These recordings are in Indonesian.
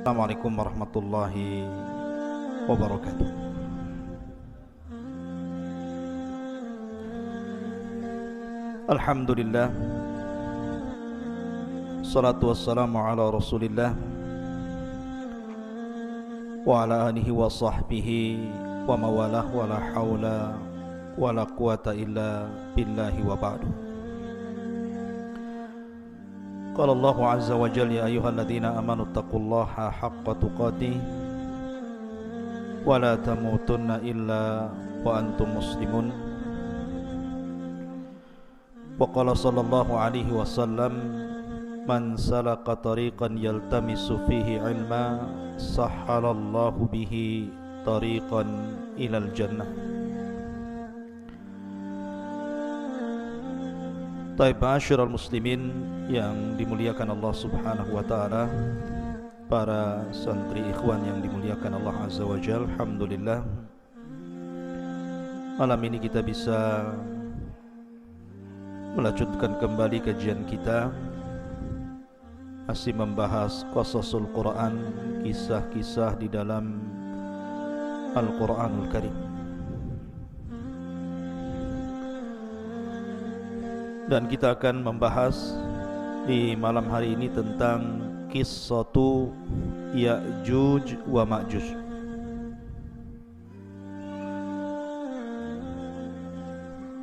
Assalamualaikum warahmatullahi wabarakatuh. Alhamdulillah, salatu wassalamu ala rasulillah wa ala alihi wa sahbihi wa mawalah wa la hawla wa la quwata illa billahi wa ba'du. Qala Allahu azza wa jalla, ya ayyuhalladzina amanu taqullaha haqqa tuqatih wa la tamutunna illa wa antum muslimun. Wa qala sallallahu alaihi wasallam, man salaka tariqan yaltamisu fihi ilma sahhalallahu bihi tariqan ilal jannah. Taib ma'asyiral muslimin yang dimuliakan Allah subhanahu wa ta'ala, para santri ikhwan yang dimuliakan Allah azza wa jalla, alhamdulillah malam ini kita bisa melanjutkan kembali kajian kita, masih membahas qasasul Quran, kisah-kisah di dalam Al-Quranul Karim. Dan kita akan membahas di malam hari ini tentang qissatu Ya'juj wa Ma'juj.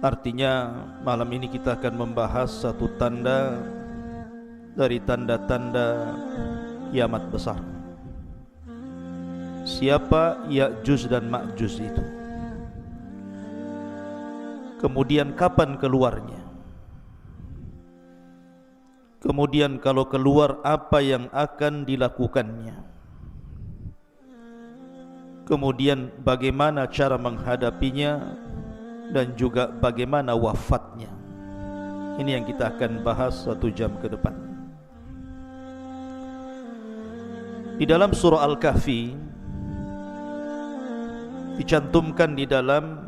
Artinya malam ini kita akan membahas satu tanda dari tanda-tanda kiamat besar. Siapa Ya'juj dan Ma'juj itu? Kemudian kapan keluarnya? Kemudian kalau keluar, apa yang akan dilakukannya? Kemudian bagaimana cara menghadapinya, dan juga bagaimana wafatnya. Ini yang kita akan bahas 1 jam ke depan. Di dalam surah Al-Kahfi dicantumkan di dalam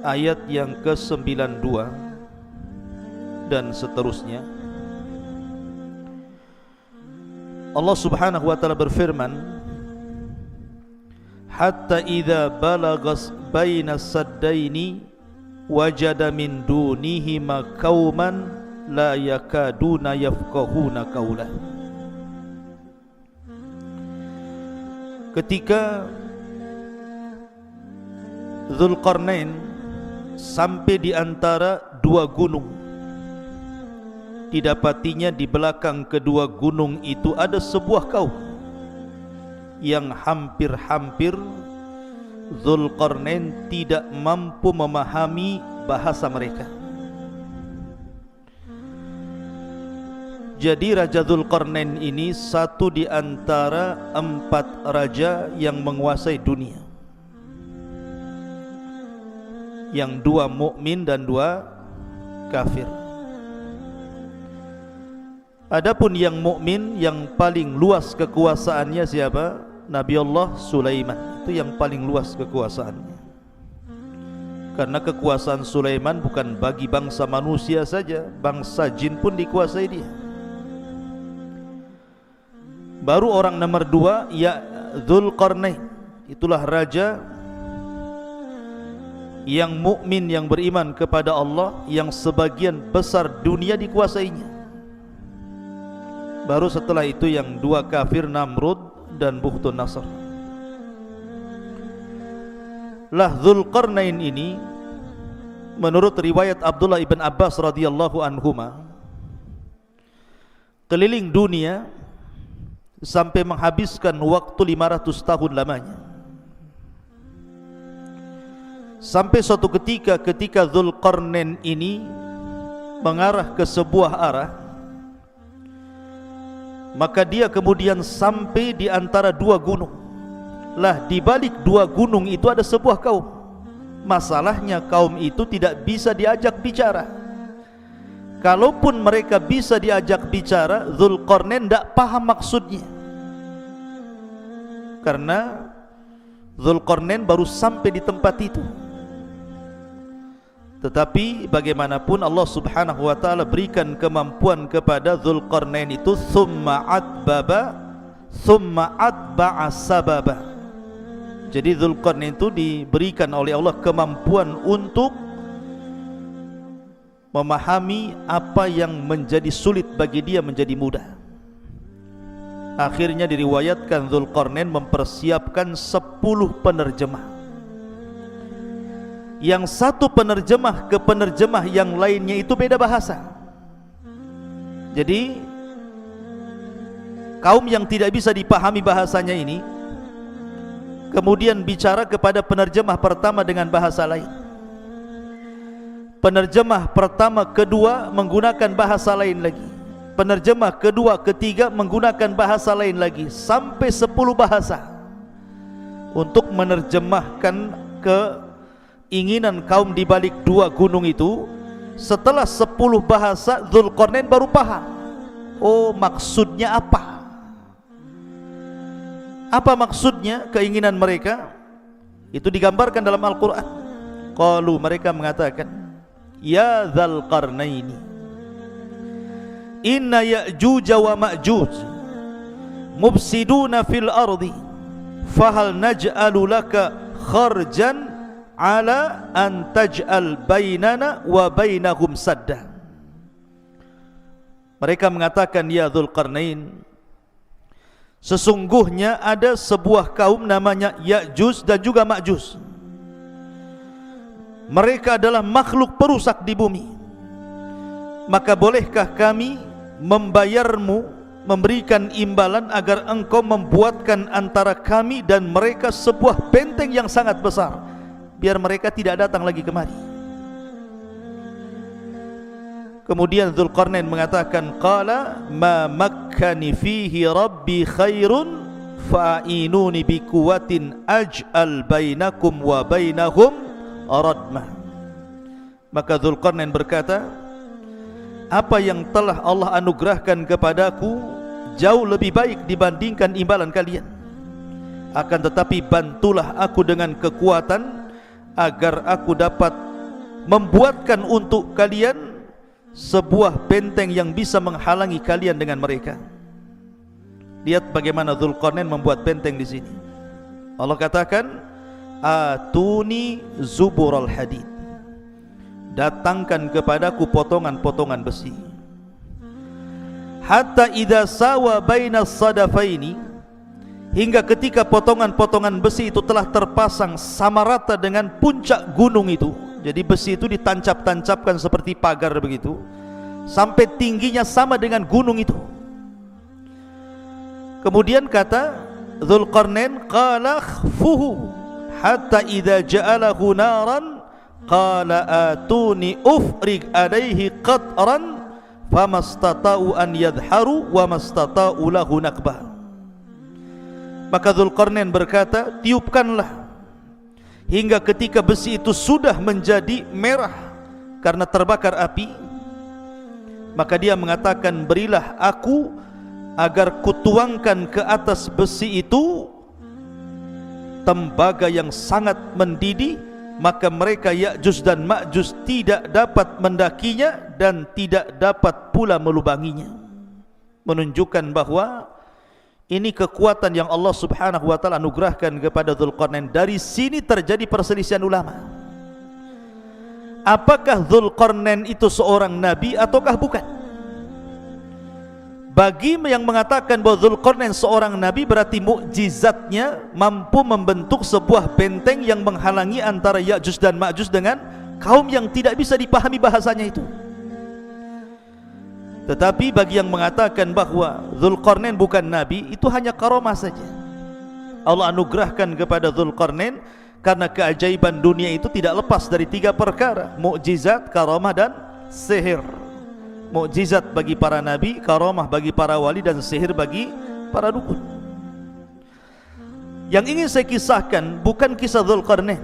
ayat yang ke-92 dan seterusnya, Allah subhanahu wa ta'ala berfirman, hatta idza balagas baina saddaini wajada min dunihima qauman la yakaduna yafqahuna qawla. Ketika Dzulqarnain sampai di antara dua gunung, didapatinya di belakang kedua gunung itu ada sebuah kaum yang hampir-hampir Dzulqarnain tidak mampu memahami bahasa mereka. Jadi Raja Dzulqarnain ini satu di antara 4 raja yang menguasai dunia, yang 2 mukmin dan 2 kafir. Adapun yang mukmin yang paling luas kekuasaannya siapa? Nabi Allah Sulaiman. Itu yang paling luas kekuasaannya. Karena kekuasaan Sulaiman bukan bagi bangsa manusia saja, bangsa jin pun dikuasai dia. Baru orang nomor 2 ya Dzulqarnain. Itulah raja yang mukmin, yang beriman kepada Allah, yang sebagian besar dunia dikuasainya. Baru setelah itu yang 2 kafir, Namrud dan Bukhtun Nasr. Lah Dzulqarnain ini, menurut riwayat Abdullah ibn Abbas radhiyallahu anhuma, keliling dunia sampai menghabiskan waktu 500 tahun lamanya. Sampai suatu ketika Dzulqarnain ini mengarah ke sebuah arah, maka dia kemudian sampai di antara 2 gunung. Lah di balik 2 gunung itu ada sebuah kaum. Masalahnya kaum itu tidak bisa diajak bicara. Kalaupun mereka bisa diajak bicara, Dzulqarnain tidak paham maksudnya. Karena Dzulqarnain baru sampai di tempat itu. Tetapi bagaimanapun Allah subhanahu wa ta'ala berikan kemampuan kepada Dzulqarnain itu, thumma adbaba thumma atba'a sababa. Jadi Dzulqarnain itu diberikan oleh Allah kemampuan untuk memahami apa yang menjadi sulit bagi dia menjadi mudah. Akhirnya diriwayatkan Dzulqarnain mempersiapkan 10 penerjemah. Yang satu penerjemah ke penerjemah yang lainnya itu beda bahasa. Jadi kaum yang tidak bisa dipahami bahasanya ini kemudian bicara kepada penerjemah pertama dengan bahasa lain. Penerjemah pertama, kedua menggunakan bahasa lain lagi. Penerjemah kedua, ketiga menggunakan bahasa lain lagi, sampai 10 bahasa untuk menerjemahkan keinginan kaum di balik 2 gunung itu. Setelah 10 bahasa, Dzulqarnain baru paham, oh maksudnya apa. Apa maksudnya keinginan mereka? Itu digambarkan dalam Al-Quran. Qalu, mereka mengatakan, ya Dzulqarnaini, inna Ya'juj wa Ma'juj mufsiduna fil ardi fahal naj'alu laka kharjan ala an taj'al bainana wa bainahum sadda. Mereka mengatakan, ya Dzulqarnain, sesungguhnya ada sebuah kaum namanya Ya'juj dan juga Ma'juj. Mereka adalah makhluk perusak di bumi. Maka bolehkah kami membayarmu, memberikan imbalan agar engkau membuatkan antara kami dan mereka sebuah benteng yang sangat besar, biar mereka tidak datang lagi kemari. Kemudian Dzulqarnain mengatakan, qala ma makkani fihi rabbi khairun fa'inuni bi quwwatin aj'al bainakum wa bainahum radmah. Maka Dzulqarnain berkata, apa yang telah Allah anugerahkan kepadaku jauh lebih baik dibandingkan imbalan kalian. Akan tetapi bantulah aku dengan kekuatan agar aku dapat membuatkan untuk kalian sebuah benteng yang bisa menghalangi kalian dengan mereka. Lihat bagaimana Dzulqarnain membuat benteng di sini. Allah katakan, atuni zubural hadid, datangkan kepadaku potongan-potongan besi. Hatta idza sawa bainas sadafaini, hingga ketika potongan-potongan besi itu telah terpasang sama rata dengan puncak gunung itu. Jadi besi itu ditancap-tancapkan seperti pagar begitu, sampai tingginya sama dengan gunung itu. Kemudian kata Dzulqarnain, qala khfuhu hatta idza ja'alahu naran qala atuni ufrig alaihi qatran famastata'u an yadharu wa mastata'u lahu nakbah. Maka Dzulqarnain berkata, tiupkanlah hingga ketika besi itu sudah menjadi merah karena terbakar api. Maka dia mengatakan, berilah aku agar kutuangkan ke atas besi itu tembaga yang sangat mendidih, maka mereka Ya'juj dan Ma'juj tidak dapat mendakinya dan tidak dapat pula melubanginya. Menunjukkan bahwa ini kekuatan yang Allah subhanahu wa ta'ala anugerahkan kepada Dzulqarnain. Dari sini terjadi perselisihan ulama. Apakah Dzulqarnain itu seorang nabi ataukah bukan? Bagi yang mengatakan bahwa Dzulqarnain seorang nabi, berarti mukjizatnya mampu membentuk sebuah benteng yang menghalangi antara Ya'juj dan Ma'juj dengan kaum yang tidak bisa dipahami bahasanya itu. Tetapi bagi yang mengatakan bahwa Dzulqarnain bukan nabi, itu hanya karamah saja. Allah anugerahkan kepada Dzulqarnain karena keajaiban dunia itu tidak lepas dari 3 perkara: mukjizat, karamah, dan sihir. Mukjizat bagi para nabi, karamah bagi para wali, dan sihir bagi para dukun. Yang ingin saya kisahkan bukan kisah Dzulqarnain,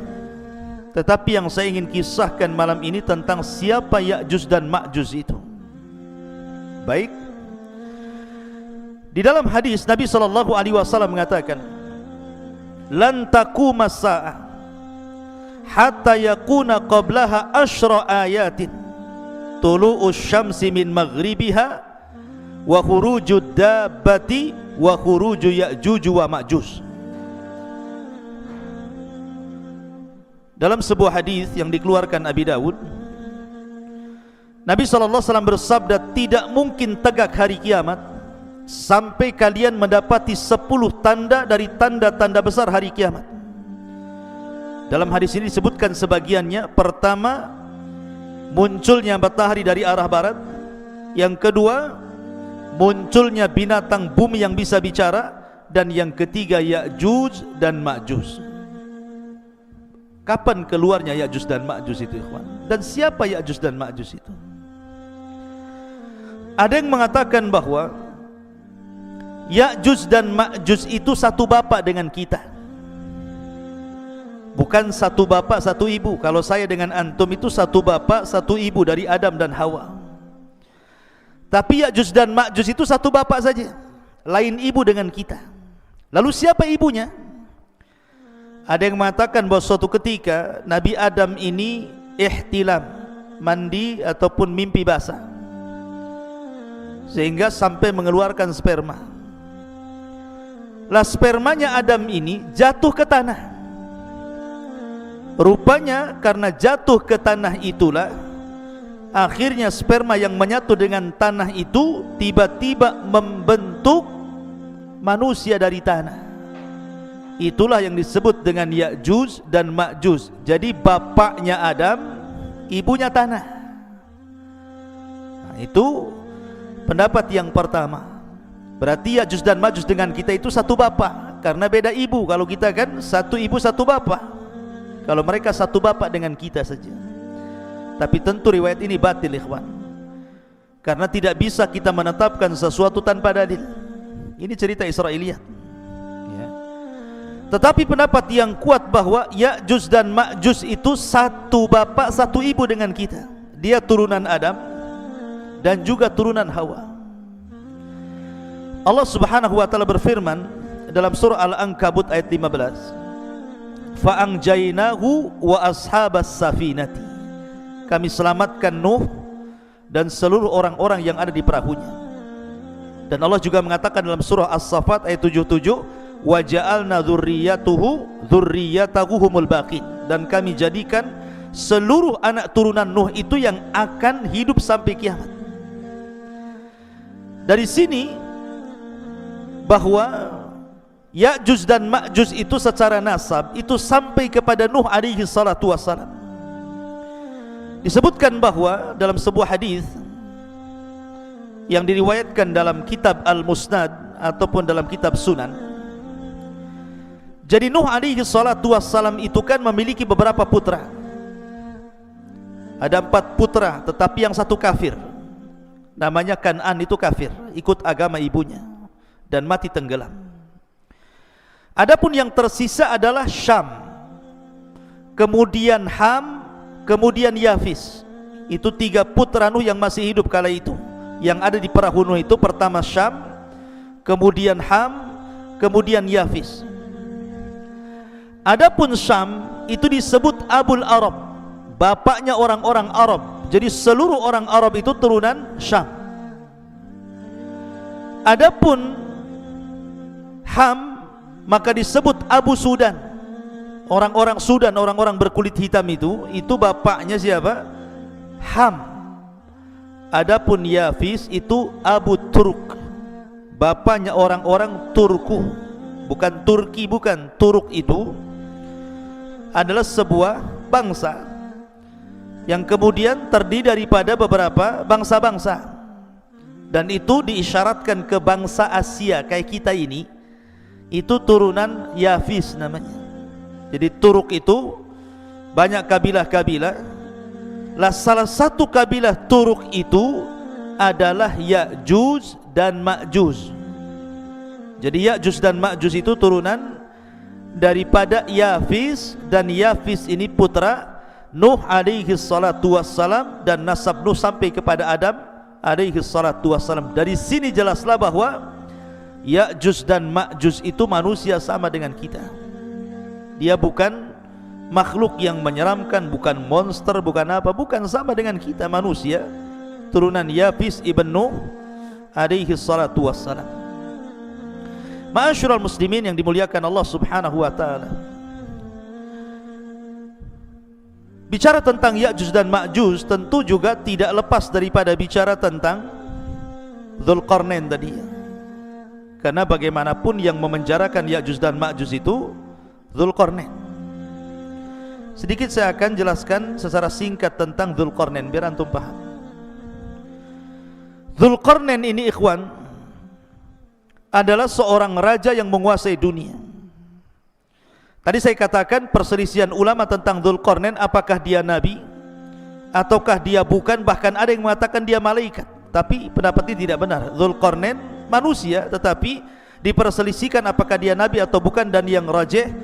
tetapi yang saya ingin kisahkan malam ini tentang siapa Ya'juj dan Ma'juj itu. Baik, di dalam hadis Nabi SAW mengatakan, lan taquma as-sa'ah hatta yakuna qablaha asyra ayatin tulu'us syamsi min maghribiha wa khurujud dabbati wa khuruju Ya'juj wa Ma'juj. Dalam sebuah hadis yang dikeluarkan Abi Dawud, Nabi SAW bersabda, tidak mungkin tegak hari kiamat sampai kalian mendapati 10 tanda dari tanda-tanda besar hari kiamat. Dalam hadis ini disebutkan sebagiannya. Pertama, munculnya matahari dari arah barat. Yang kedua, munculnya binatang bumi yang bisa bicara. Dan yang ketiga, Ya'juj dan Ma'juj. Kapan keluarnya Ya'juj dan Ma'juj itu, ikhwan? Dan siapa Ya'juj dan Ma'juj itu? Ada yang mengatakan bahwa Ya'juj dan Ma'juj itu satu bapak dengan kita, bukan satu bapak satu ibu. Kalau saya dengan antum itu satu bapak satu ibu, dari Adam dan Hawa. Tapi Ya'juj dan Ma'juj itu satu bapak saja, lain ibu dengan kita. Lalu siapa ibunya? Ada yang mengatakan bahwa suatu ketika Nabi Adam ini ihtilam, mandi ataupun mimpi basah, sehingga sampai mengeluarkan sperma. Lah spermanya Adam ini jatuh ke tanah. Rupanya karena jatuh ke tanah itulah akhirnya sperma yang menyatu dengan tanah itu tiba-tiba membentuk manusia dari tanah. Itulah yang disebut dengan Ya'juj dan Ma'juj. Jadi bapaknya Adam, ibunya tanah. Nah, itu pendapat yang pertama. Berarti Ya'juj dan Ma'juj dengan kita itu satu bapak, karena beda ibu. Kalau kita kan satu ibu satu bapak, kalau mereka satu bapak dengan kita saja. Tapi tentu riwayat ini batil, ikhwan, karena tidak bisa kita menetapkan sesuatu tanpa dalil. Ini cerita Israiliyat ya. Tetapi pendapat yang kuat bahwa Ya'juj dan Ma'juj itu satu bapak satu ibu dengan kita. Dia turunan Adam dan juga turunan Hawa. Allah Subhanahu wa taala berfirman dalam surah Al-Ankabut ayat 15, fa'anjainahu wa ashabas safinati, kami selamatkan Nuh dan seluruh orang-orang yang ada di perahunya. Dan Allah juga mengatakan dalam surah As-Saffat ayat 77, wa ja'alna dzurriyyatahu humul baqin, dan kami jadikan seluruh anak turunan Nuh itu yang akan hidup sampai kiamat. Dari sini bahwa Ya'juj dan Ma'juj itu secara nasab itu sampai kepada Nuh alaihi salatu wassalam. Disebutkan bahwa dalam sebuah hadis yang diriwayatkan dalam kitab Al-Musnad ataupun dalam kitab Sunan, jadi Nuh alaihi salatu wassalam itu kan memiliki beberapa putra. Ada 4 putra, tetapi yang satu kafir, namanya Kan'an, itu kafir, ikut agama ibunya dan mati tenggelam. Adapun yang tersisa adalah Syam, kemudian Ham, kemudian Yafis. Itu 3 putra Nuh yang masih hidup kala itu. Yang ada di perahu Nuh itu pertama Syam, kemudian Ham, kemudian Yafis. Adapun Syam itu disebut Abul Arab, bapaknya orang-orang Arab. Jadi seluruh orang Arab itu turunan Syam. Adapun Ham maka disebut Abu Sudan, orang-orang Sudan, orang-orang berkulit hitam itu bapaknya siapa? Ham. Adapun Yafis itu Abu Turk, bapaknya orang-orang Turku, bukan Turki, bukan. Turk itu adalah sebuah bangsa yang kemudian terdiri daripada beberapa bangsa-bangsa, dan itu diisyaratkan ke bangsa Asia kayak kita ini, itu turunan Yafis namanya. Jadi Turk itu banyak kabilah-kabilah. Lah salah satu kabilah Turk itu adalah Ya'juj dan Ma'juj. Jadi Ya'juj dan Ma'juj itu turunan daripada Yafis, dan Yafis ini putra Nuh alaihi salatu wassalam, dan nasab Nuh sampai kepada Adam alaihi salatu wassalam. Dari sini jelaslah bahwa Ya'juj dan Ma'juj itu manusia sama dengan kita. Dia bukan makhluk yang menyeramkan, bukan monster, bukan apa, bukan, sama dengan kita manusia, turunan Yafis ibn Nuh alaihi salatu wassalam. Ma'asyiral muslimin yang dimuliakan Allah Subhanahu wa taala. Bicara tentang Ya'juj dan Ma'juj tentu juga tidak lepas daripada bicara tentang Dzulqarnain tadi. Karena bagaimanapun yang memenjarakan Ya'juj dan Ma'juj itu Dzulqarnain. Sedikit saya akan jelaskan secara singkat tentang Dzulqarnain biar antum paham. Dzulqarnain ini ikhwan adalah seorang raja yang menguasai dunia. Tadi saya katakan perselisihan ulama tentang Dzulqarnain, apakah dia nabi ataukah dia bukan, bahkan ada yang mengatakan dia malaikat. Tapi pendapat ini tidak benar. Dzulqarnain manusia, tetapi diperselisihkan apakah dia nabi atau bukan, dan yang rajih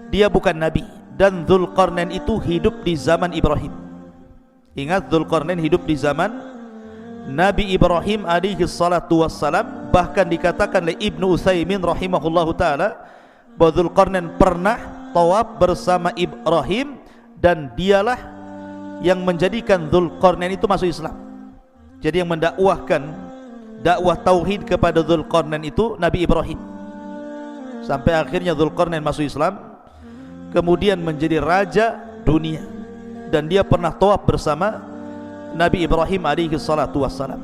dia bukan nabi. Dan Dzulqarnain itu hidup di zaman Ibrahim. Ingat, Dzulqarnain hidup di zaman Nabi Ibrahim alaihi salatu wassalam. Bahkan dikatakan oleh Ibnu Utsaimin rahimahullahu ta'ala bahwa Dzulqarnain pernah tawaf bersama Ibrahim, dan dialah yang menjadikan Dzulqarnain itu masuk Islam. Jadi yang mendakwahkan dakwah tauhid kepada Dzulqarnain itu Nabi Ibrahim, sampai akhirnya Dzulqarnain masuk Islam, kemudian menjadi raja dunia. Dan dia pernah tawaf bersama Nabi Ibrahim alaihi salatu wassalam.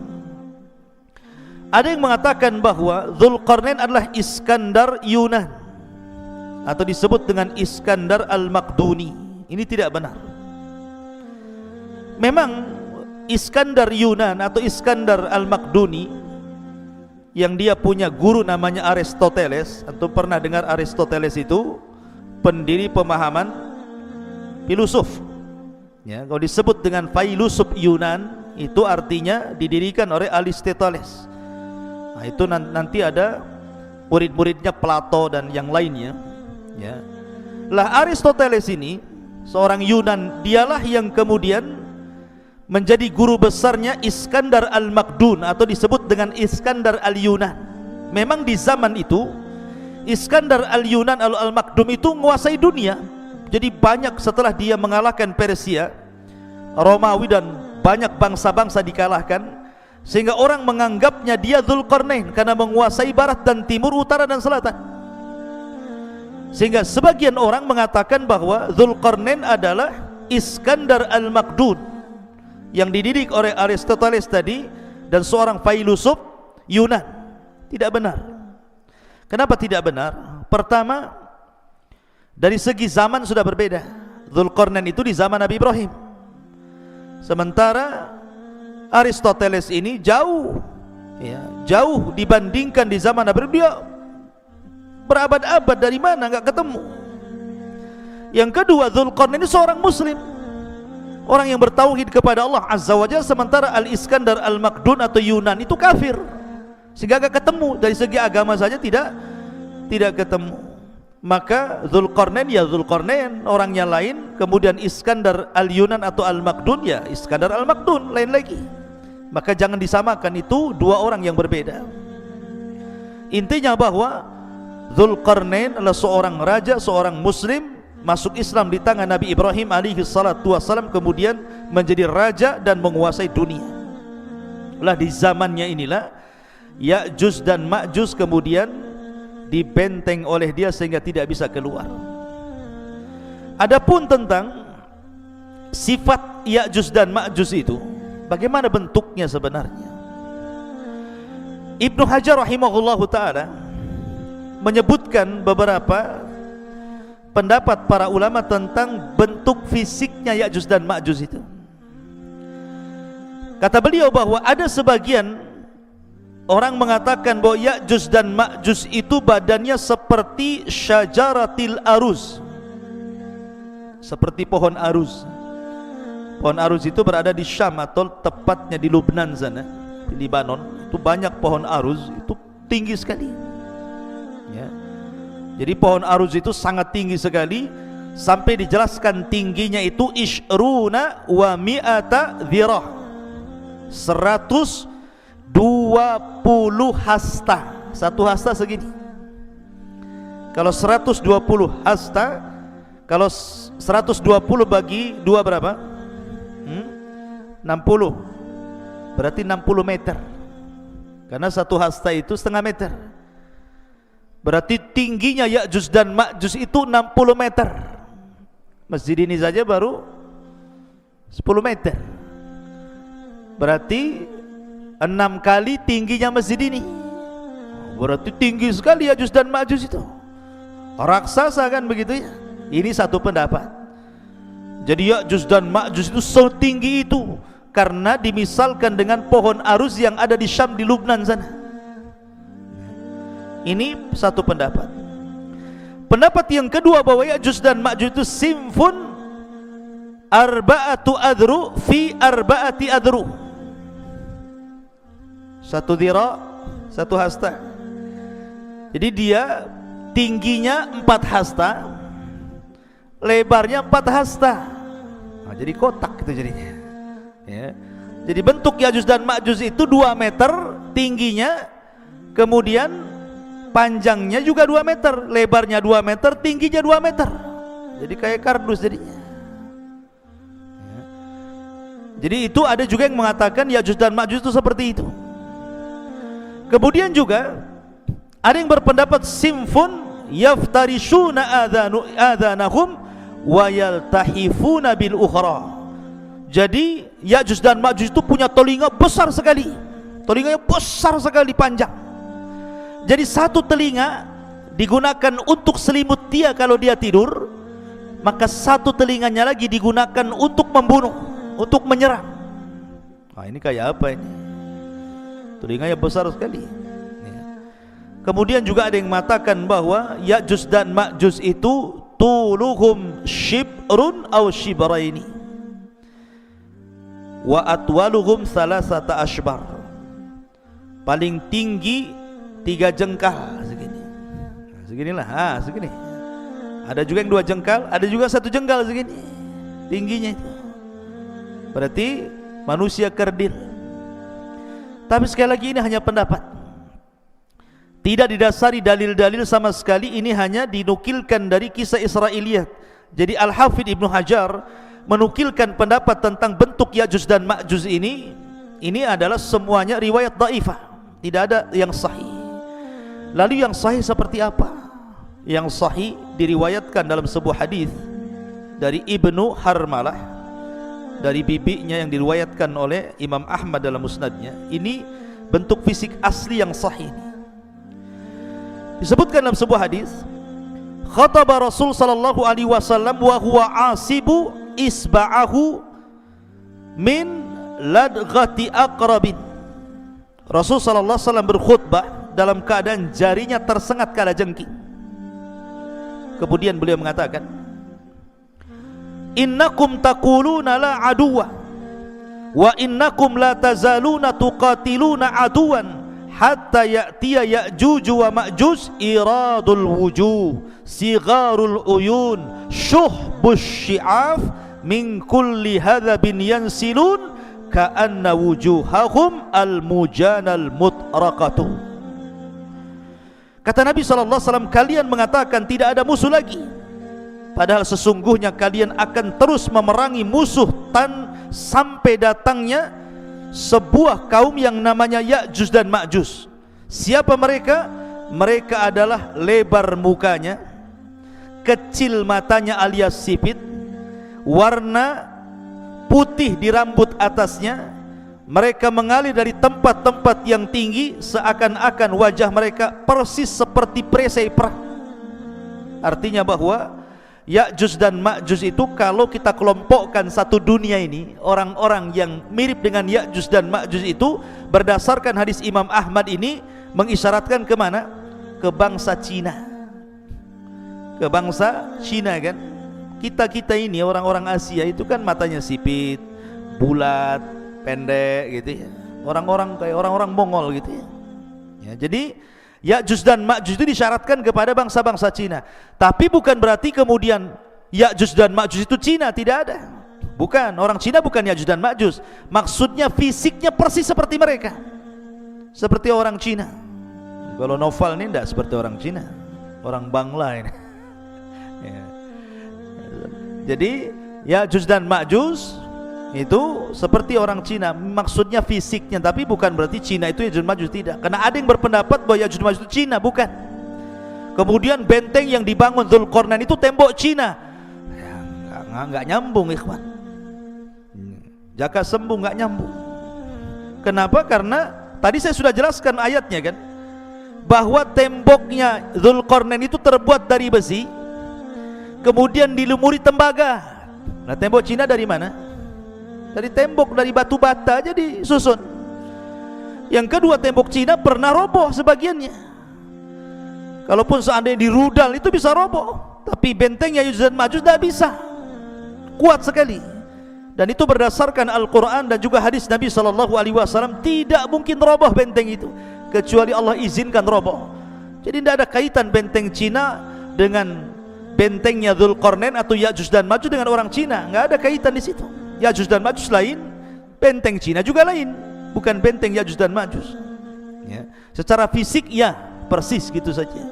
Ada yang mengatakan bahwa Dzulqarnain adalah Iskandar Yunan, atau disebut dengan Iskandar Al-Maqduni. Ini tidak benar. Memang Iskandar Yunan atau Iskandar Al-Maqduni yang dia punya guru namanya Aristoteles. Antum pernah dengar Aristoteles itu pendiri pemahaman filosof. Ya, kalau disebut dengan filosof Yunan itu artinya didirikan oleh Aristoteles. Nah, itu nanti ada murid-muridnya Plato dan yang lainnya. Ya. Lah Aristoteles ini seorang Yunan, dialah yang kemudian menjadi guru besarnya Iskandar Al-Maqdun atau disebut dengan Iskandar Al-Yunan. Memang di zaman itu Iskandar Al-Yunan Al-Maqdum itu menguasai dunia. Jadi banyak setelah dia mengalahkan Persia, Romawi dan banyak bangsa-bangsa dikalahkan, sehingga orang menganggapnya dia Dzulqarnain karena menguasai barat dan timur, utara dan selatan. Sehingga sebagian orang mengatakan bahwa Dzulqarnain adalah Iskandar Al-Maqdun yang dididik oleh Aristoteles tadi dan seorang filosof Yunan. Tidak benar. Kenapa tidak benar? Pertama, dari segi zaman sudah berbeda. Dzulqarnain itu di zaman Nabi Ibrahim, sementara Aristoteles ini jauh, ya, jauh dibandingkan di zaman Nabi Ibrahim. Dia berabad-abad dari mana nggak ketemu. Yang kedua, Dzulqarnain ini seorang Muslim, orang yang bertauhid kepada Allah Azza wa Jalla, sementara Al-Iskandar Al-Maqdun atau Yunan itu kafir, sehingga gak ketemu. Dari segi agama saja tidak ketemu. Maka Dzulqarnain ya Dzulqarnain, orangnya lain. Kemudian Iskandar Al-Yunan atau Al-Maqdun ya Iskandar Al-Maqdun, lain lagi. Maka jangan disamakan, itu dua orang yang berbeda. Intinya bahwa Dzulqarnain adalah seorang raja, seorang muslim, masuk Islam di tangan Nabi Ibrahim alaihi salatu wassalam, kemudian menjadi raja dan menguasai dunia. Lah di zamannya inilah Ya'juj dan Ma'juj kemudian dibenteng oleh dia sehingga tidak bisa keluar. Adapun tentang sifat Ya'juj dan Ma'juj itu, bagaimana bentuknya sebenarnya? Ibnu Hajar rahimahullahu ta'ala menyebutkan beberapa pendapat para ulama tentang bentuk fisiknya Ya'juj dan Ma'juj itu. Kata beliau bahwa ada sebagian orang mengatakan bahwa Ya'juj dan Ma'juj itu badannya seperti syajaratil aruz, seperti pohon aruz. Pohon aruz itu berada di Syam atau tepatnya di Lubnan sana, di Libanon. Itu banyak pohon aruz, itu tinggi sekali, ya. Jadi pohon aruz itu sangat tinggi sekali, sampai dijelaskan tingginya itu ishruna wa mi'ata dhirah, 120 hasta. Satu hasta segini. Kalau 120 hasta, kalau 120 bagi 2 berapa? 60. Berarti 60 meter. Karena satu hasta itu 1/2 meter. Berarti tingginya Ya'juj dan Ma'juj itu 60 meter. Masjid ini saja baru 10 meter. Berarti 6 kali tingginya masjid ini. Berarti tinggi sekali Ya'juj dan Ma'juj itu. Raksasa kan begitu ya. Ini satu pendapat. Jadi Ya'juj dan Ma'juj itu setinggi itu karena dimisalkan dengan pohon arus yang ada di Syam, di Lubnan sana. Ini satu pendapat. Pendapat yang kedua bahwa Ya'juj dan Ma'juj itu simfun arba'atu adru fi arba'ati adru. Satu dhira, satu hasta. Jadi dia tingginya 4 hasta, lebarnya 4 hasta. Nah, jadi kotak itu jadinya. Ya. Jadi bentuk Ya'juj dan Ma'juj itu 2 meter tingginya, kemudian panjangnya juga 2 meter, lebarnya 2 meter, tingginya 2 meter. Jadi kayak kardus jadinya. Ya. Jadi itu ada juga yang mengatakan Ya'juj dan Ma'juj itu seperti itu. Kemudian juga ada yang berpendapat simfun yaftarishuna adhanahum wa yaltahifuna bil ukhra. Jadi Ya'juj dan Ma'juj itu punya telinga besar sekali. Telinganya besar sekali, panjang. Jadi satu telinga digunakan untuk selimut dia kalau dia tidur, maka satu telinganya lagi digunakan untuk membunuh, untuk menyerang. Nah, ini kayak apa ini? Telinganya besar sekali. Kemudian juga ada yang mengatakan bahwa Ya'juj dan Ma'juj itu tuluhum shibrun aw shibraini wa atwaluhum 3 ashbar. Paling tinggi 3 jengkal segini. Nah, seginilah, segini. Ada juga yang 2 jengkal, ada juga 1 jengkal segini tingginya itu. Berarti manusia kerdil. Tapi sekali lagi ini hanya pendapat, tidak didasari dalil-dalil sama sekali. Ini hanya dinukilkan dari kisah Israiliyat. Jadi Al-Hafidh Ibnu Hajar menukilkan pendapat tentang bentuk Ya'juj dan Ma'juj ini adalah semuanya riwayat dhaifah, tidak ada yang sahih. Lalu yang sahih seperti apa? Yang sahih diriwayatkan dalam sebuah hadis dari Ibnu Harmalah, dari bibinya, yang diriwayatkan oleh Imam Ahmad dalam musnadnya. Ini bentuk fisik asli yang sahih. Disebutkan dalam sebuah hadis, khataba Rasul sallallahu alaihi wasallam wa huwa asibu isba'ahu min ladghati aqrabin. Rasul sallallahu alaihi wasallam berkhutbah dalam keadaan jarinya tersengat kalajengking. Kemudian beliau mengatakan, innakum taquluna la aduwa wa innakum la tazaluna tuqatiluna aduwan hatta ya'tiya Ya'juj wa Ma'juj iradul wujuh sigharul uyun syuhbus syi'af min kulli hadhabin yansilun ka'anna wujuhahum al-mujanal mutraqatu. Kata Nabi SAW, kalian mengatakan tidak ada musuh lagi, padahal sesungguhnya kalian akan terus memerangi musuh sampai datangnya sebuah kaum yang namanya Ya'juj dan Ma'juj. Siapa mereka? Mereka adalah lebar mukanya, kecil matanya alias sipit, warna putih di rambut atasnya. Mereka mengalir dari tempat-tempat yang tinggi, seakan-akan wajah mereka persis seperti perisai perang. Artinya bahwa Ya'juj dan Ma'juj itu kalau kita kelompokkan satu dunia ini, orang-orang yang mirip dengan Ya'juj dan Ma'juj itu berdasarkan hadis Imam Ahmad ini mengisyaratkan kemana? Ke bangsa Cina. Ke bangsa Cina kan. Kita ini orang-orang Asia itu kan matanya sipit, bulat, pendek gitu ya. Orang-orang kayak orang-orang Mongol gitu ya. Jadi Ya'juj dan Ma'juj itu disyaratkan kepada bangsa-bangsa Cina. Tapi bukan berarti kemudian Ya'juj dan Ma'juj itu Cina, tidak ada. Bukan, orang Cina bukan Ya'juj dan Ma'juj. Maksudnya fisiknya persis seperti mereka, seperti orang Cina. Kalau Noval ini tidak seperti orang Cina, orang Bangla ini. Jadi Ya'juj dan Ma'juj Itu seperti orang Cina, maksudnya fisiknya, tapi bukan berarti Cina itu Ya'juj Ma'juj, tidak. Karena ada yang berpendapat bahwa Ya'juj Ma'juj itu Cina, bukan. Kemudian benteng yang dibangun Dzulqarnain itu tembok Cina, ya, nggak nyambung ikhwan. Jaka sembung nggak nyambung. Kenapa? Karena tadi saya sudah jelaskan ayatnya kan, bahwa temboknya Dzulqarnain itu terbuat dari besi, kemudian dilumuri tembaga. Nah, tembok Cina dari mana? Dari tembok, dari batu bata aja disusun. Yang kedua, tembok Cina pernah roboh sebagiannya. Kalaupun seandainya dirudal itu bisa roboh, tapi bentengnya Ya'juj dan Ma'juj tidak bisa, kuat sekali. Dan itu berdasarkan Al-Quran dan juga hadis Nabi SAW. Tidak mungkin roboh benteng itu kecuali Allah izinkan roboh. Jadi tidak ada kaitan benteng Cina dengan bentengnya Dzulqarnain atau Ya'juj dan Ma'juj dengan orang Cina. Nggak ada kaitan di situ. Ya'juj dan Ma'juj lain, benteng Cina juga lain, bukan benteng Ya'juj dan Ma'juj. Ya. Secara fisik ya persis gitu saja. Ya.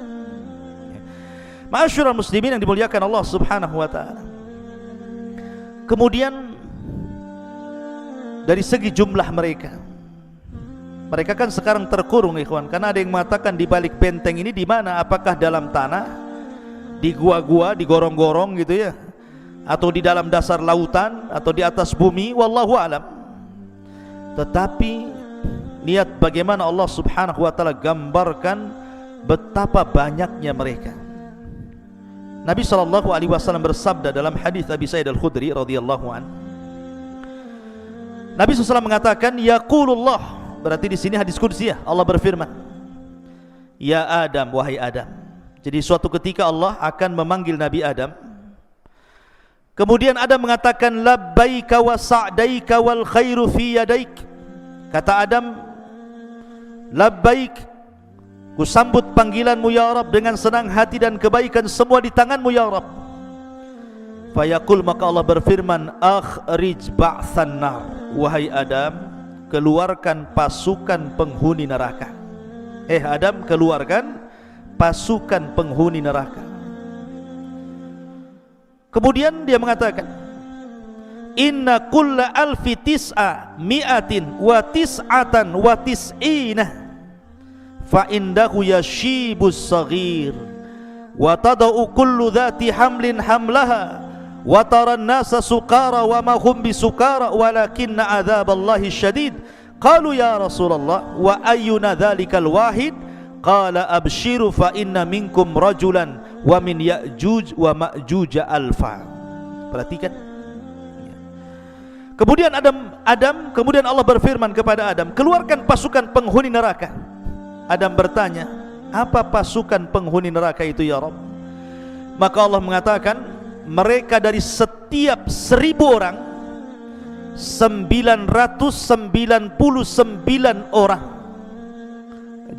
Ma'asyiral muslimin yang dimuliakan Allah Subhanahu wa taala. Kemudian dari segi jumlah mereka kan sekarang terkurung ikhwan, karena ada yang mengatakan di balik benteng ini di mana? Apakah dalam tanah, di gua-gua, di gorong-gorong gitu ya, atau di dalam dasar lautan, atau di atas bumi, wallahu alam. Tetapi lihat bagaimana Allah Subhanahu wa taala gambarkan betapa banyaknya mereka. Nabi SAW bersabda dalam hadis Abi Sa'id Al-Khudri radhiyallahu an. Nabi SAW mengatakan, yaqulullah, berarti di sini hadis qudsi ya, Allah berfirman, ya Adam, wahai Adam. Jadi suatu ketika Allah akan memanggil Nabi Adam. Kemudian Adam mengatakan, labbaika wa sa'daika wal khairu fi yadaik. Kata Adam, labbaik, ku sambut panggilanmu ya Rabb dengan senang hati, dan kebaikan semua di tanganmu ya Rabb. Fayaqul, maka Allah berfirman, akhrij ba'than nar. Wahai Adam, keluarkan pasukan penghuni neraka. Adam, keluarkan pasukan penghuni neraka. Kemudian dia mengatakan, inna kulla alfi tis'a mi'atin wa tis'atan wa tis'ina fa indahu yashibus saghir wa tada'u kullu dhati hamlin hamlaha wa taran nasa sukara wa ma hum bisukara walakinna adzaballahi syadid. Qalu ya Rasulullah wa ayyuna dhalikal wahid? Qala abshiru fa inna minkum rajulan wa min Ya'juj wa Ma'juj alfa. Perhatikan. Kemudian kemudian Allah berfirman kepada Adam, keluarkan pasukan penghuni neraka. Adam bertanya, apa pasukan penghuni neraka itu ya Rabb? Maka Allah mengatakan, mereka dari setiap 1000 orang 999 orang.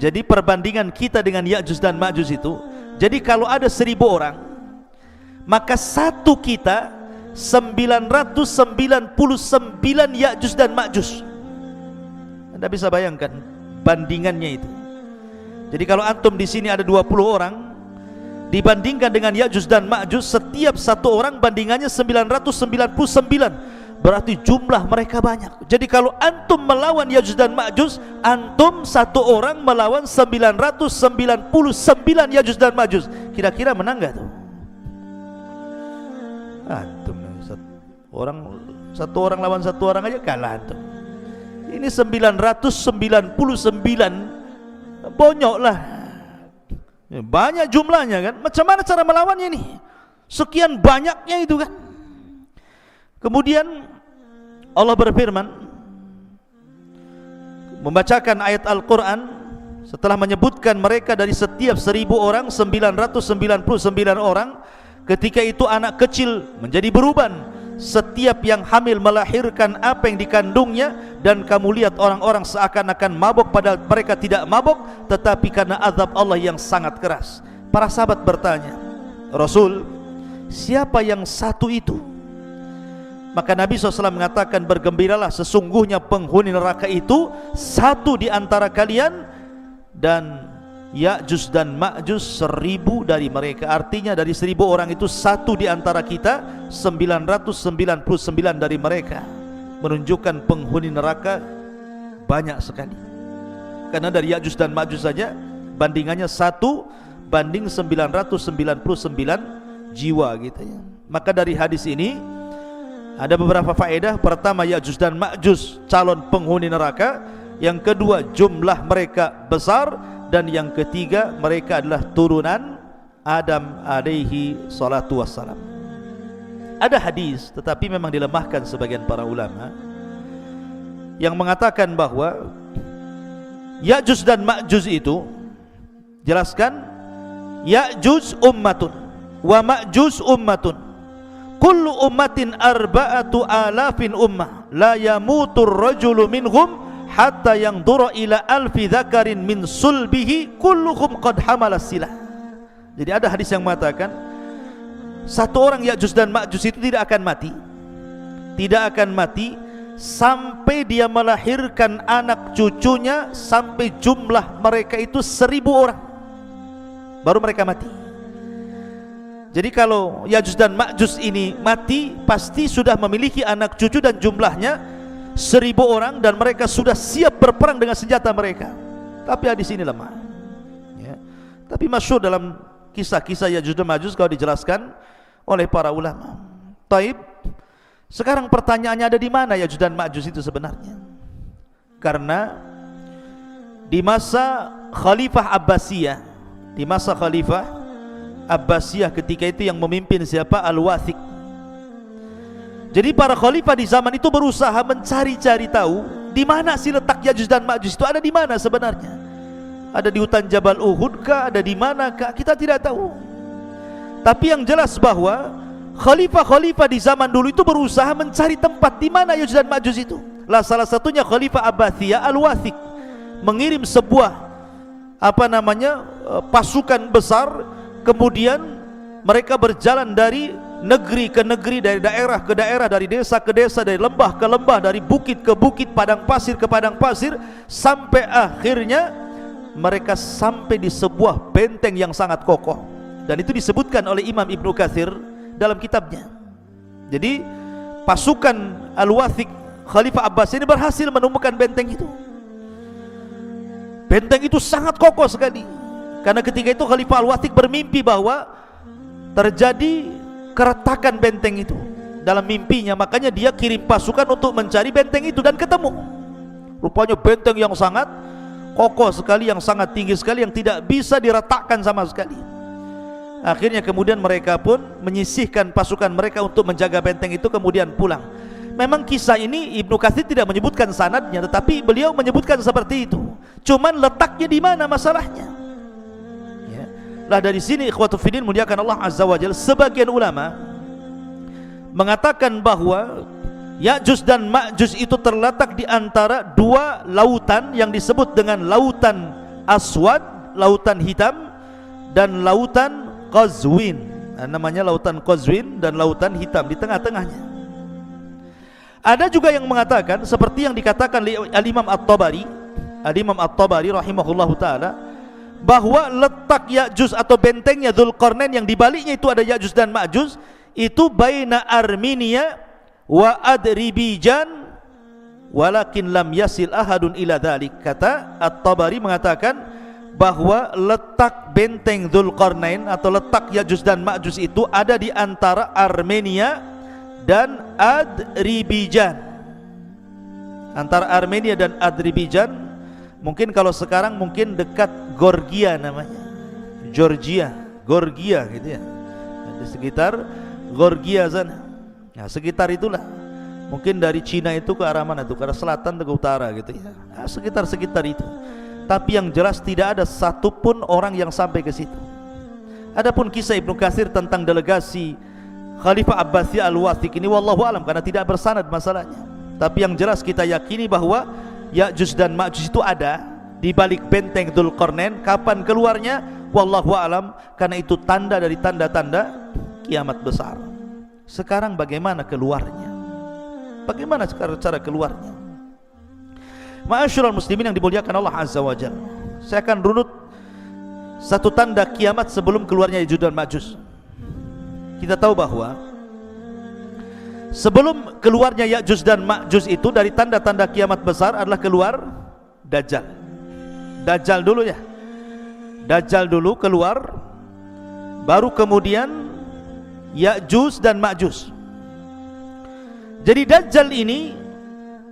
Jadi perbandingan kita dengan Ya'juj dan Ma'juj itu, jadi kalau ada 1000 orang, maka satu kita 999 Ya'juj dan Ma'juj. Anda bisa bayangkan bandingannya itu. Jadi kalau antum di sini ada 20 orang, dibandingkan dengan Ya'juj dan Ma'juj, setiap satu orang bandingannya 999. Berarti jumlah mereka banyak. Jadi kalau antum melawan Ya'juj dan Ma'juj, antum satu orang melawan 999 Ya'juj dan Ma'juj. Kira-kira menang gak tuh? Antum satu orang lawan satu orang aja kalah antum. Ini 999, bonyok lah. Banyak jumlahnya kan. Macam mana cara melawannya ini? Sekian banyaknya itu kan. Kemudian Allah berfirman, membacakan ayat Al-Quran setelah menyebutkan mereka dari setiap 1000 orang 999 orang. Ketika itu anak kecil menjadi beruban, setiap yang hamil melahirkan apa yang dikandungnya, dan kamu lihat orang-orang seakan-akan mabuk padahal mereka tidak mabuk, tetapi karena azab Allah yang sangat keras. Para sahabat bertanya, Rasul, siapa yang satu itu? Maka Nabi SAW mengatakan, bergembiralah, sesungguhnya penghuni neraka itu satu di antara kalian, dan Ya'juj dan Ma'juj 1000 dari mereka. Artinya dari 1000 orang itu satu di antara kita, 999 dari mereka. menunjukkan penghuni neraka banyak sekali. Karena dari Ya'juj dan Ma'juj saja bandingannya 1 banding 999 jiwa gitu ya. Maka dari hadis ini ada beberapa faedah. Pertama, Ya'juj dan Ma'juj calon penghuni neraka. Yang kedua, jumlah mereka besar. Dan yang ketiga, mereka adalah turunan Adam alaihi salatu wassalam. Ada hadis, tetapi memang dilemahkan sebagian para ulama, yang mengatakan bahwa Ya'juj dan Ma'juj itu, jelaskan, Ya'juj ummatun wa Ma'juj ummatun, kullu ummatin arba'atu alafin ummah, la yamutur rajulu minhum hatta yanzura ila alfi dzakarin min sulbihi kulluhum qad hamala silah. Jadi ada hadis yang mengatakan satu orang Ya'juj dan Ma'juj itu tidak akan mati, tidak akan mati sampai dia melahirkan anak cucunya, sampai jumlah mereka itu 1000 orang baru mereka mati. Jadi kalau Ya'juj dan Ma'juj ini mati, pasti sudah memiliki anak cucu dan jumlahnya 1000 orang, dan mereka sudah siap berperang dengan senjata mereka. Tapi hadis ini lemah ya. Tapi masyhur dalam kisah-kisah Ya'juj dan Ma'juj kalau dijelaskan oleh para ulama. Taib, sekarang pertanyaannya, ada di mana Ya'juj dan Ma'juj itu sebenarnya? Karena di masa Khalifah Abbasiyah, di masa Khalifah Abbasiyah ketika itu yang memimpin siapa? Al-Wathiq. Jadi para khalifah di zaman itu berusaha mencari-cari tahu di mana sih letak Ya'juj dan Ma'juj itu, ada di mana sebenarnya? Ada di hutan Jabal Uhud kah? Ada di mana kah? Kita tidak tahu. Tapi yang jelas bahwa khalifah-khalifah di zaman dulu itu berusaha mencari tempat di mana Ya'juj dan Ma'juj itu. Lah salah satunya Khalifah Abbasiyah Al-Wathiq mengirim sebuah pasukan besar, kemudian mereka berjalan dari negeri ke negeri, dari daerah ke daerah, dari desa ke desa, dari lembah ke lembah, dari bukit ke bukit, padang pasir ke padang pasir, sampai akhirnya mereka sampai di sebuah benteng yang sangat kokoh. Dan itu disebutkan oleh Imam Ibnu Katsir dalam kitabnya. Jadi pasukan Al-Wathiq Khalifah Abbas ini berhasil menemukan benteng itu. Benteng itu sangat kokoh sekali, karena ketika itu Khalifah Al-Wathiq bermimpi bahwa terjadi keretakan benteng itu dalam mimpinya. Makanya dia kirim pasukan untuk mencari benteng itu, dan ketemu. Rupanya benteng yang sangat kokoh sekali, yang sangat tinggi sekali, yang tidak bisa diretakkan sama sekali. Akhirnya kemudian mereka pun menyisihkan pasukan mereka untuk menjaga benteng itu, kemudian pulang. Memang kisah ini Ibnu Katsir tidak menyebutkan sanadnya, tetapi beliau menyebutkan seperti itu. Cuman letaknya di mana masalahnya? Ya. Lah dari sini ikhwatu fiddin muliakan Allah Azza wa Jalla, sebagian ulama mengatakan bahwa Ya'juj dan Ma'juj itu terletak di antara 2 lautan yang disebut dengan lautan Aswad, lautan hitam, dan lautan Qazwin. Namanya lautan Qazwin dan lautan hitam, di tengah-tengahnya. Ada juga yang mengatakan seperti yang dikatakan oleh Al-Imam At-Tabari, Al-Imam At-Tabari rahimahullahu ta'ala, bahwa letak Ya'juj atau bentengnya Dzulqarnain yang dibaliknya itu ada Ya'juj dan Ma'juj, itu baina Armenia wa Adribijan walakin lam yasil ahadun ila dzalik. Kata At-Tabari mengatakan bahwa letak benteng Dzulqarnain atau letak Ya'juj dan Ma'juj itu ada di antara Armenia dan Adribijan. Antara Armenia dan Adribijan, mungkin kalau sekarang mungkin dekat Georgia namanya, Georgia gitu ya, di sekitar Georgia sana. Nah, sekitar itulah. Mungkin dari Cina itu ke arah mana tuh? Ke arah selatan atau ke utara gitu ya. Nah, sekitar itu. Tapi yang jelas tidak ada satupun orang yang sampai ke situ. Adapun kisah Ibnu Katsir tentang delegasi Khalifah Abbasiyah Al-Wathiq ini wallahu alam, karena tidak bersanad masalahnya. Tapi yang jelas kita yakini bahwa Ya'juj dan Ma'juj itu ada di balik benteng Dzulqarnain. Kapan keluarnya? Wallahu alam, karena itu tanda dari tanda-tanda kiamat besar. Sekarang bagaimana keluarnya? Bagaimana cara keluarnya? Ma'asyiral muslimin yang dimuliakan Allah Azza wa Jalla, saya akan runut satu tanda kiamat sebelum keluarnya Ya'juj dan Ma'juj. Kita tahu bahwa Sebelum keluarnya Ya'juj dan Ma'juj itu, dari tanda-tanda kiamat besar adalah keluar Dajjal. Dajjal dulu ya. Dajjal dulu keluar, baru kemudian Ya'juj dan Ma'juj. Jadi Dajjal ini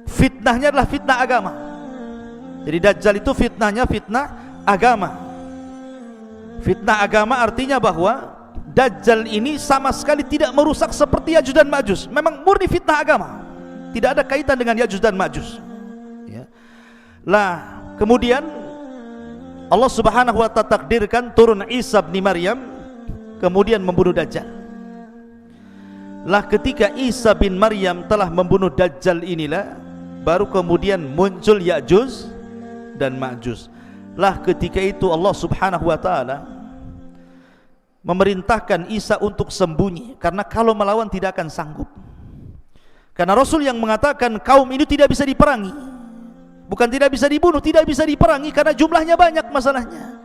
fitnahnya adalah fitnah agama. Jadi Dajjal itu fitnahnya fitnah agama. Fitnah agama artinya bahwa Dajjal ini sama sekali tidak merusak seperti Ya'juj dan Ma'juj. Memang murni fitnah agama, tidak ada kaitan dengan Ya'juj dan Ma'juj ya. Lah kemudian Allah subhanahu wa ta'ala takdirkan turun Isa bin Maryam, kemudian membunuh Dajjal. Lah ketika Isa bin Maryam telah membunuh Dajjal inilah, baru kemudian muncul Ya'juj dan Ma'juj. Lah ketika itu Allah subhanahu wa ta'ala memerintahkan Isa untuk sembunyi, karena kalau melawan tidak akan sanggup. Karena Rasul yang mengatakan kaum ini tidak bisa diperangi, bukan tidak bisa dibunuh, tidak bisa diperangi karena jumlahnya banyak masalahnya.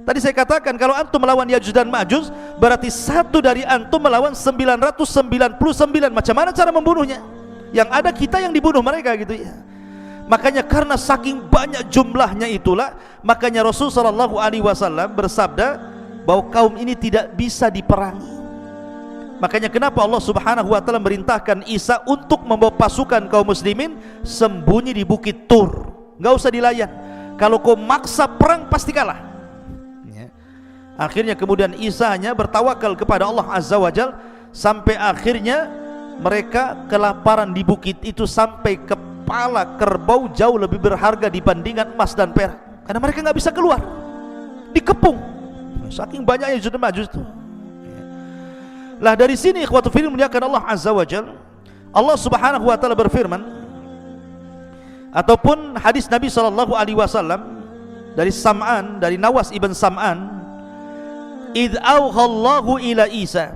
Tadi saya katakan kalau antum melawan Ya'juj dan Ma'juj, berarti satu dari antum melawan 999. Macam mana cara membunuhnya? Yang ada kita yang dibunuh mereka gitu ya. Makanya karena saking banyak jumlahnya itulah, makanya Rasul SAW bersabda bahwa kaum ini tidak bisa diperangi. Makanya kenapa Allah subhanahu wa ta'ala merintahkan Isa untuk membawa pasukan kaum muslimin sembunyi di bukit Tur. Gak usah dilayan, kalau kau maksa perang pasti kalah ya. Akhirnya kemudian Isa hanya bertawakal kepada Allah azza wa jal, sampai akhirnya mereka kelaparan di bukit itu, sampai kepala kerbau jauh lebih berharga dibandingkan emas dan perak, karena mereka gak bisa keluar, dikepung saking banyaknya Ya'juj dan Ma'juj itu. Lah dari sini ikhwatu fillah muliakan Allah azza wa jalla, Allah subhanahu wa ta'ala berfirman, ataupun hadis Nabi sallallahu alaihi wasallam dari Sam'an, dari Nawas ibn Sam'an, idh awhallahu ila Isa,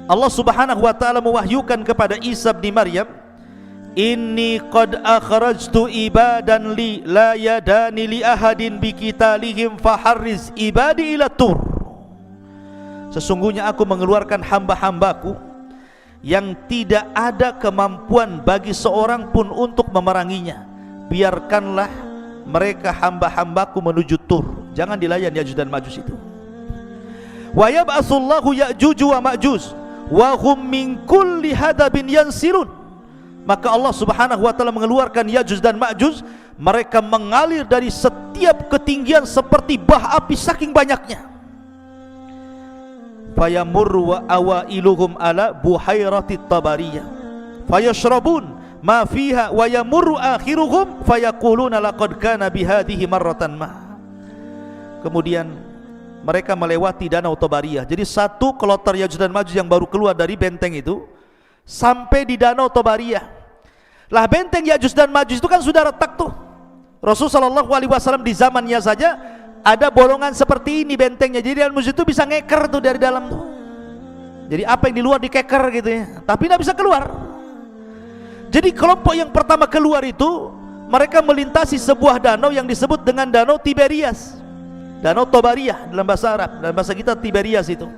Allah subhanahu wa ta'ala mewahyukan kepada Isa bin Maryam, inni qad akhrajtu ibadan li la yadani li ahadin biqitalihim faharriz ibadi ila Tur. Sesungguhnya aku mengeluarkan hamba-hambaku yang tidak ada kemampuan bagi seorang pun untuk memeranginya. Biarkanlah mereka hamba-hambaku menuju Tur. Jangan dilayan Ya'juj dan Ma'juj itu. Wa yab'atsullahu Ya'juj wa Ma'juj wa hum min kulli hadabin yansirun. Maka Allah subhanahu wa ta'ala mengeluarkan Ya'juj dan Ma'juj, mereka mengalir dari setiap ketinggian seperti bah api saking banyaknya. Fayamurru wa awailuhum ala buhairati tabariyah fayashrabun ma fiha wa yamurru akhiruhum fayaquluna laqad kana bihadhihi marratan ma. Kemudian mereka melewati danau Tabariyah. Jadi satu kloter Ya'juj dan Ma'juj yang baru keluar dari benteng itu sampai di danau Tabariyah. Lah benteng Ya'juj dan Ma'juj itu kan sudah retak tuh. Rasulullah SAW di zamannya saja ada bolongan seperti ini bentengnya. Jadi musuh itu bisa ngeker tuh dari dalam tuh. Jadi apa yang di luar dikeker gitu ya, tapi tidak bisa keluar. Jadi kelompok yang pertama keluar itu, mereka melintasi sebuah danau yang disebut dengan Danau Tiberias, Danau Tabariyah dalam bahasa Arab, dalam bahasa kita Tiberias itu.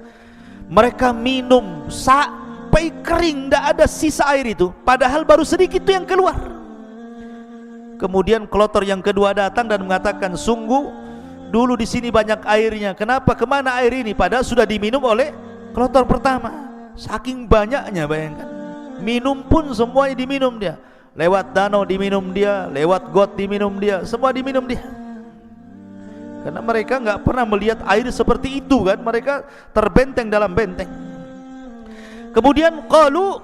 Mereka minum sampai kering, tidak ada sisa air itu, padahal baru sedikit itu yang keluar. Kemudian kloter yang kedua datang dan mengatakan, sungguh dulu di sini banyak airnya, kenapa kemana air ini? Padahal sudah diminum oleh kloter pertama. Saking banyaknya, bayangkan, minum pun semuanya diminum dia. Lewat danau diminum dia, lewat got diminum dia, semua diminum dia. Karena mereka nggak pernah melihat air seperti itu kan, mereka terbenteng dalam benteng. Kemudian qalu,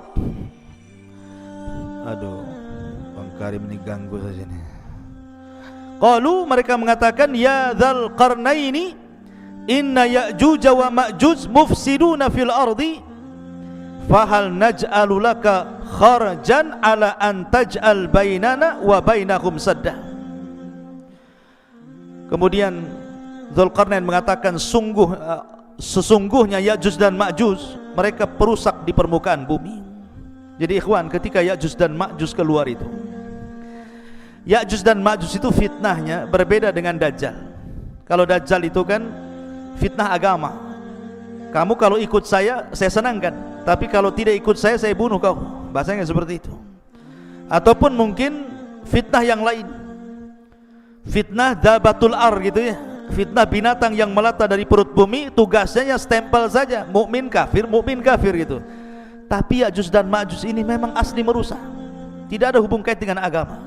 aduh, Bang Karim ini ganggu saja nih. Qalu, mereka mengatakan, ya dzal qarnaini inna Ya'juj wa Ma'juj mufsiduna fil ardi fahal naj'alu laka kharjan ala an taj'al bainana wa bainahum sadda. Kemudian Dzulqarnain mengatakan, sesungguhnya Ya'juj dan Ma'juj mereka perusak di permukaan bumi. Jadi ikhwan, ketika Ya'juj dan Ma'juj keluar itu, Ya'juj dan Ma'juj itu fitnahnya berbeda dengan Dajjal. Kalau Dajjal itu kan fitnah agama, Kamu kalau ikut saya senangkan, tapi kalau tidak ikut saya bunuh kau. Bahasanya seperti itu. Ataupun mungkin fitnah yang lain, fitnah dabatul ar gitu ya, fitnah binatang yang melata dari perut bumi. Tugasnya stempel saja, mukmin kafir gitu. Tapi Ya'juj dan Ma'juj ini memang asli merusak, tidak ada hubung kait dengan agama.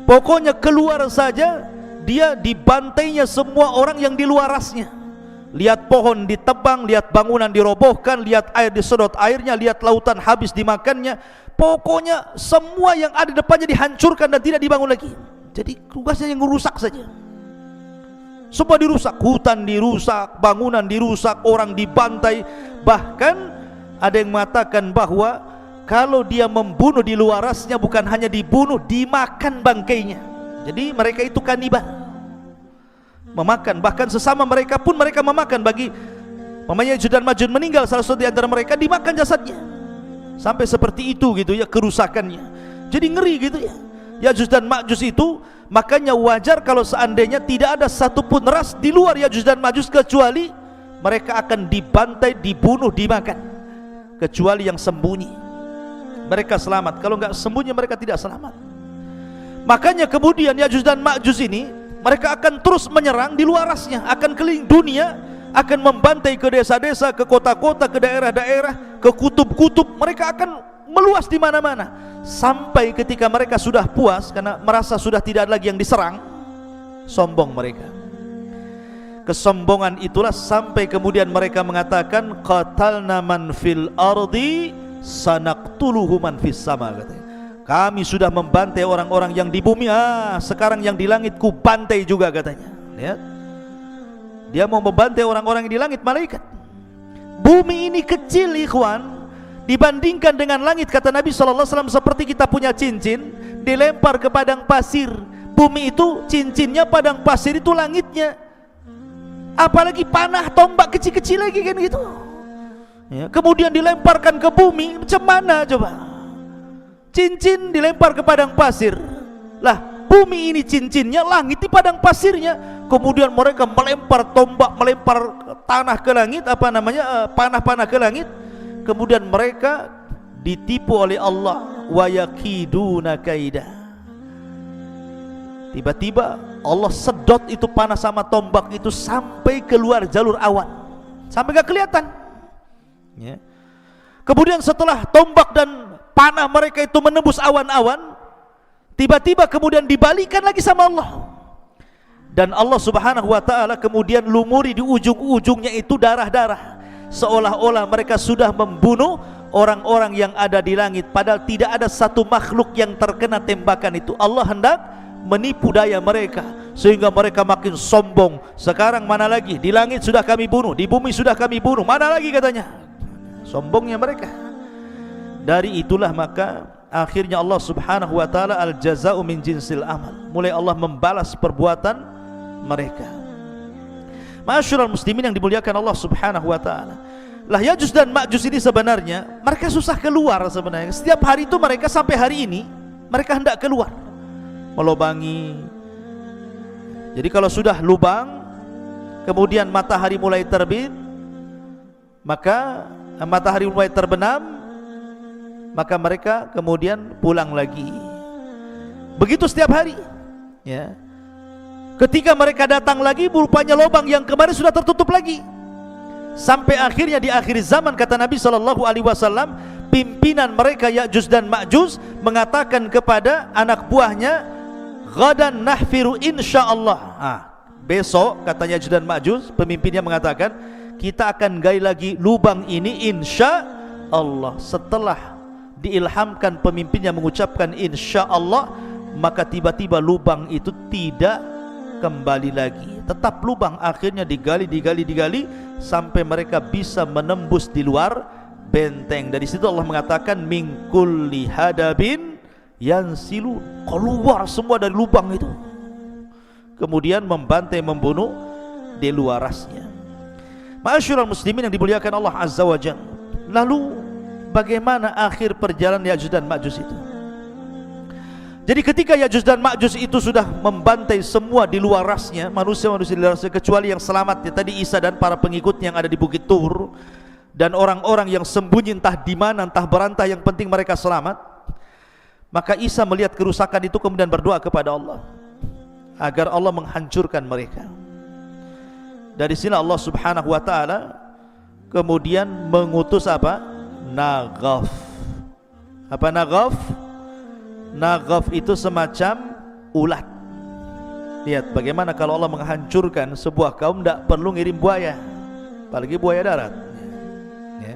Pokoknya keluar saja, dia dibantainya semua orang yang di luarasnya. Lihat pohon ditebang, lihat bangunan dirobohkan, lihat air disedot airnya, lihat lautan habis dimakannya. Pokoknya semua yang ada di depannya dihancurkan dan tidak dibangun lagi. Jadi tugasnya yang merusak saja. Semua dirusak, hutan dirusak, bangunan dirusak, orang dibantai. Bahkan ada yang mengatakan bahwa kalau dia membunuh di luarasnya, bukan hanya dibunuh, dimakan bangkainya. Jadi mereka itu kanibal, memakan. Bahkan sesama mereka pun mereka memakan. Bagi mamanya Ya'juj dan Ma'juj meninggal, salah satu di antara mereka dimakan jasadnya. Sampai seperti itu gitu ya kerusakannya. Jadi ngeri gitu ya Ya'juj dan Ma'juj itu. Makanya wajar kalau seandainya tidak ada satupun ras di luar Ya'juj dan Ma'juj, kecuali mereka akan dibantai, dibunuh, dimakan. Kecuali yang sembunyi, mereka selamat. Kalau nggak sembunyi, mereka tidak selamat. Makanya kemudian Ya'juj dan Ma'juj ini, mereka akan terus menyerang di luarasnya, akan keliling dunia, akan membantai ke desa-desa, ke kota-kota, ke daerah-daerah, ke kutub-kutub. Mereka akan meluas di mana-mana, sampai ketika mereka sudah puas karena merasa sudah tidak ada lagi yang diserang, sombong mereka. Kesombongan itulah sampai kemudian mereka mengatakan, qatalna man fil ardi sanaqtuluhu man fis sama, katanya. Kami sudah membantai orang-orang yang di bumi, sekarang yang di langit ku bantai juga, katanya. Lihat, dia mau membantai orang-orang yang di langit, malaikat. Bumi ini kecil ikhwan, dibandingkan dengan langit, kata Nabi SAW, seperti kita punya cincin dilempar ke padang pasir. Bumi itu cincinnya, padang pasir itu langitnya. Apalagi panah tombak kecil-kecil lagi kan gitu ya. Kemudian dilemparkan ke bumi, macam mana coba? Cincin dilempar ke padang pasir. Lah, bumi ini cincinnya, langit di padang pasirnya. Kemudian mereka melempar tombak, melempar tanah ke langit, panah-panah ke langit. Kemudian mereka ditipu oleh Allah. Wa yakiduna kaida. Tiba-tiba Allah sedot itu panah sama tombak itu sampai keluar jalur awan, sampai gak kelihatan ya. Kemudian setelah tombak dan panah mereka itu menembus awan-awan, tiba-tiba kemudian dibalikan lagi sama Allah. Dan Allah Subhanahu wa ta'ala kemudian lumuri di ujung-ujungnya itu darah-darah, seolah-olah mereka sudah membunuh orang-orang yang ada di langit, padahal tidak ada satu makhluk yang terkena tembakan itu. Allah hendak menipu daya mereka sehingga mereka makin sombong. Sekarang mana lagi, di langit sudah kami bunuh, di bumi sudah kami bunuh, mana lagi katanya. Sombongnya mereka. Dari itulah maka akhirnya Allah Subhanahu wa ta'ala, al jaza'u min jinsil amal, mulai Allah membalas perbuatan mereka. Ma'asyiral muslimin yang dimuliakan Allah Subhanahu wa ta'ala, lah Ya'juj dan Ma'juj ini sebenarnya mereka susah keluar sebenarnya. Setiap hari itu mereka, sampai hari ini mereka hendak keluar melobangi. Jadi kalau sudah lubang, kemudian matahari mulai terbit, maka matahari mulai terbenam, maka mereka kemudian pulang lagi. Begitu setiap hari ya. Ketika mereka datang lagi, rupanya lubang yang kemarin sudah tertutup lagi. Sampai akhirnya di akhir zaman, kata Nabi SAW, pimpinan mereka Ya'juj dan Ma'juj mengatakan kepada anak buahnya, ghadan nahfiru insyaallah. Besok, katanya Ya'juj dan Ma'juj, pemimpinnya mengatakan, kita akan gali lagi lubang ini insyaallah. Setelah diilhamkan pemimpinnya mengucapkan insyaallah, maka tiba-tiba lubang itu tidak kembali lagi, tetap lubang. Akhirnya digali sampai mereka bisa menembus di luar benteng. Dari situ Allah mengatakan, min kulli hadabin yansilun, keluar semua dari lubang itu, kemudian membantai, membunuh di luarasnya. Ma'asyiral muslimin yang dimuliakan Allah Azza wa Jalla, lalu bagaimana akhir perjalanan Ya'juj dan Ma'juj itu? Jadi ketika Ya'juj dan Ma'juj itu sudah membantai semua di luar rasnya, manusia-manusia di luar rasnya, kecuali yang selamat ya tadi Isa dan para pengikutnya yang ada di Bukit Tur, dan orang-orang yang sembunyi entah di mana, entah berantah, yang penting mereka selamat. Maka Isa melihat kerusakan itu kemudian berdoa kepada Allah agar Allah menghancurkan mereka. Dari sini Allah Subhanahu wa taala kemudian mengutus apa? Naghaf. Apa Naghaf? Naghaf itu semacam ulat. Lihat bagaimana kalau Allah menghancurkan sebuah kaum tidak perlu ngirim buaya, apalagi buaya darat ya.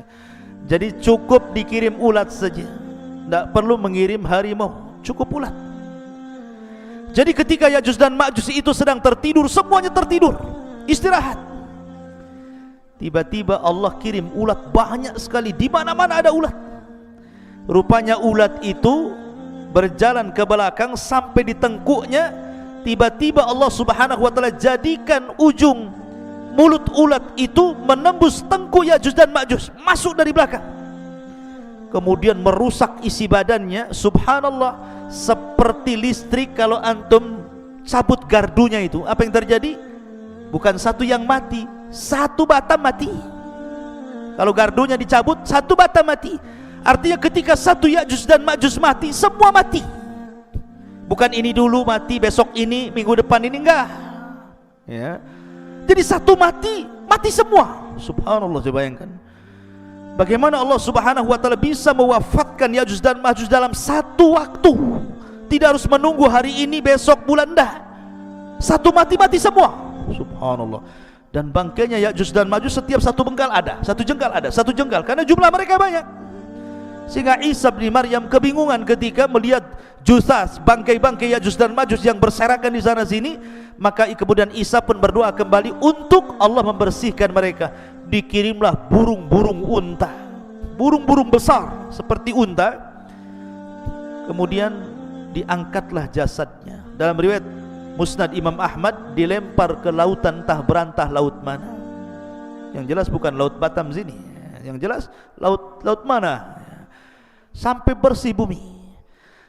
Jadi cukup dikirim ulat saja, tidak perlu mengirim harimau, cukup ulat. Jadi ketika Ya'juj dan Ma'juj itu sedang tertidur, semuanya tertidur, istirahat, tiba-tiba Allah kirim ulat banyak sekali, di mana-mana ada ulat. Rupanya ulat itu berjalan ke belakang sampai di tengkuknya. Tiba-tiba Allah Subhanahu wa taala jadikan ujung mulut ulat itu menembus tengkuk Ya'juj dan Ma'juj, masuk dari belakang, kemudian merusak isi badannya. Subhanallah, seperti listrik kalau antum cabut gardunya itu, apa yang terjadi? Bukan satu yang mati, satu batang mati. Kalau gardunya dicabut, satu batang mati. Artinya ketika satu Ya'juj dan Ma'juj mati, semua mati. Bukan ini dulu mati, besok ini, minggu depan ini, enggak ya. Jadi satu mati, mati semua. Subhanallah, coba bayangkan bagaimana Allah Subhanahu wa taala bisa mewafatkan Ya'juj dan Ma'juj dalam satu waktu. Tidak harus menunggu hari ini, besok, bulan, enggak. Satu mati semua. Subhanallah. Dan bangkainya Ya'juj dan Ma'juj setiap satu bengkal ada, satu jengkal ada, satu jengkal, karena jumlah mereka banyak. Sehingga Isa bin Maryam kebingungan ketika melihat jusas, bangkai-bangkai Ya'juj dan Ma'juj yang berserakan di sana sini. Maka kemudian Isa pun berdoa kembali untuk Allah membersihkan mereka. Dikirimlah burung-burung unta, burung-burung besar seperti unta. Kemudian diangkatlah jasadnya. Dalam riwayat Musnad Imam Ahmad, dilempar ke lautan entah berantah laut mana. Yang jelas bukan laut Batam sini, yang jelas laut mana, sampai bersih bumi.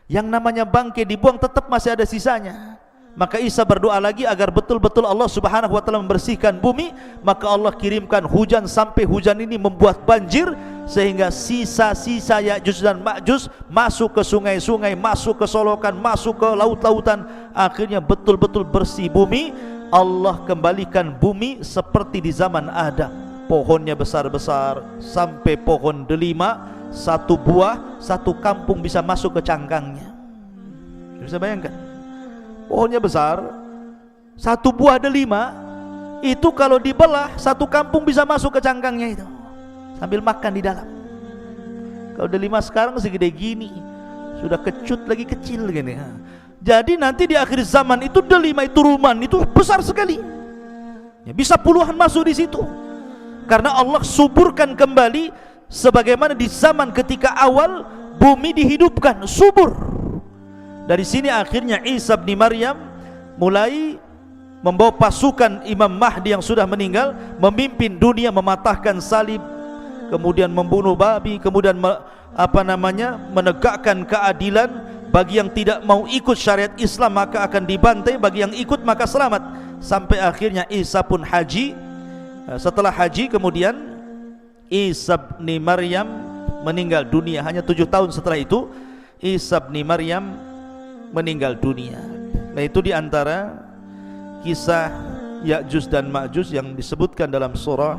Yang namanya bangkai dibuang tetap masih ada sisanya. Maka Isa berdoa lagi agar betul-betul Allah Subhanahu wa taala membersihkan bumi. Maka Allah kirimkan hujan, sampai hujan ini membuat banjir, sehingga sisa-sisa Ya'juj dan Ma'juj masuk ke sungai-sungai, masuk ke solokan, masuk ke laut-lautan. Akhirnya betul-betul bersih bumi. Allah kembalikan bumi seperti di zaman Adam. Pohonnya besar-besar, sampai pohon delima, satu buah, satu kampung bisa masuk ke cangkangnya. Bisa bayangkan, pohonnya besar, satu buah delima itu kalau dibelah, satu kampung bisa masuk ke cangkangnya itu, sambil makan di dalam. Kalau delima sekarang segede gini, sudah kecut lagi, kecil gini. Jadi nanti di akhir zaman itu delima itu, ruman itu besar sekali ya, bisa puluhan masuk di situ. Karena Allah suburkan kembali sebagaimana di zaman ketika awal bumi dihidupkan, subur. Dari sini akhirnya Isa bin Maryam mulai membawa pasukan Imam Mahdi yang sudah meninggal, memimpin dunia, mematahkan salib, kemudian membunuh babi, kemudian menegakkan keadilan. Bagi yang tidak mau ikut syariat Islam maka akan dibantai, bagi yang ikut maka selamat. Sampai akhirnya Isa pun haji. Setelah haji kemudian Isa bin Maryam meninggal dunia. Hanya 7 tahun setelah itu Isa bin Maryam meninggal dunia. Nah, itu diantara kisah Ya'juj dan Ma'juj yang disebutkan dalam surah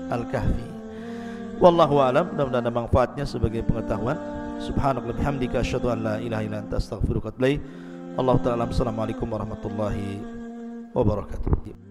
Al-Kahfi. Wallahu a'lam. Mudah-mudahan ada manfaatnya sebagai pengetahuan. Subhanallah bihamdika asyhadu an la ilaha illa anta astaghfiruka wa atubu ilaik. Allahu ta'ala. Assalamualaikum warahmatullahi wabarakatuh.